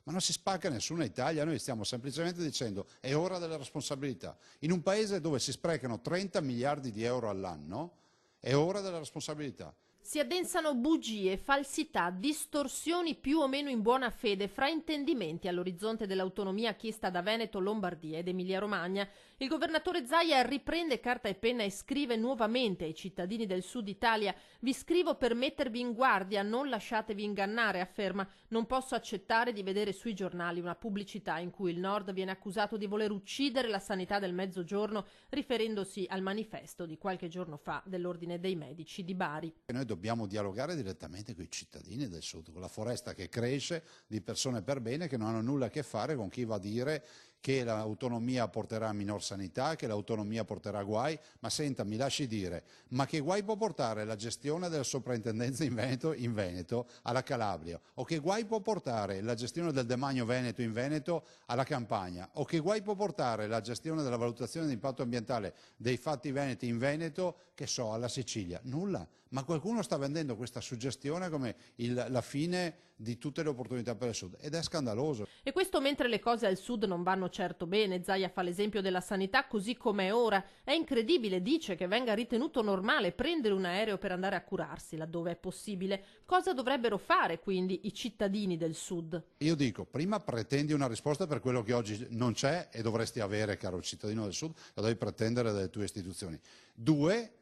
Ma non si spacca nessuna Italia, noi stiamo semplicemente dicendo è ora della responsabilità. In un paese dove si sprecano 30 miliardi di euro all'anno, è ora della responsabilità. Si addensano bugie, falsità, distorsioni più o meno in buona fede, fraintendimenti all'orizzonte dell'autonomia chiesta da Veneto, Lombardia ed Emilia-Romagna. Il governatore Zaia riprende carta e penna e scrive nuovamente ai cittadini del Sud Italia: vi scrivo per mettervi in guardia, non lasciatevi ingannare, afferma. Non posso accettare di vedere sui giornali una pubblicità in cui il Nord viene accusato di voler uccidere la sanità del Mezzogiorno, riferendosi al manifesto di qualche giorno fa dell'Ordine dei Medici di Bari. Noi dobbiamo dialogare direttamente con i cittadini del Sud, con la foresta che cresce di persone per bene che non hanno nulla a che fare con chi va a dire che l'autonomia porterà a minor sanità, che l'autonomia porterà guai. Ma senta, mi lasci dire, ma che guai può portare la gestione della soprintendenza in Veneto alla Calabria? O che guai può portare la gestione del demanio Veneto in Veneto alla Campania? O che guai può portare la gestione della valutazione di impatto ambientale dei fatti veneti in Veneto, che so, alla Sicilia? Nulla. Ma qualcuno sta vendendo questa suggestione come la fine di tutte le opportunità per il Sud, ed è scandaloso. E questo mentre le cose al Sud non vanno certo bene. Zaia fa l'esempio della sanità così com'è ora. È incredibile, dice, che venga ritenuto normale prendere un aereo per andare a curarsi laddove è possibile. Cosa dovrebbero fare quindi i cittadini del Sud? Io dico, prima pretendi una risposta per quello che oggi non c'è e dovresti avere, caro cittadino del Sud, lo devi pretendere dalle tue istituzioni. Due,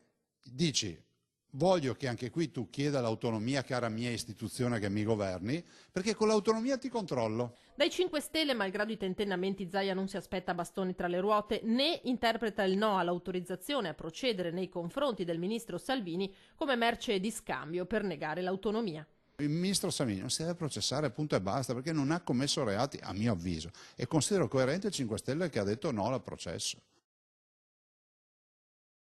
dici: voglio che anche qui tu chieda l'autonomia, cara mia istituzione che mi governi, perché con l'autonomia ti controllo. Dai 5 Stelle, malgrado i tentennamenti, Zaia non si aspetta bastoni tra le ruote, né interpreta il no all'autorizzazione a procedere nei confronti del ministro Salvini come merce di scambio per negare l'autonomia. Il ministro Salvini non si deve processare, punto e basta, perché non ha commesso reati, a mio avviso, e considero coerente il 5 Stelle che ha detto no al processo.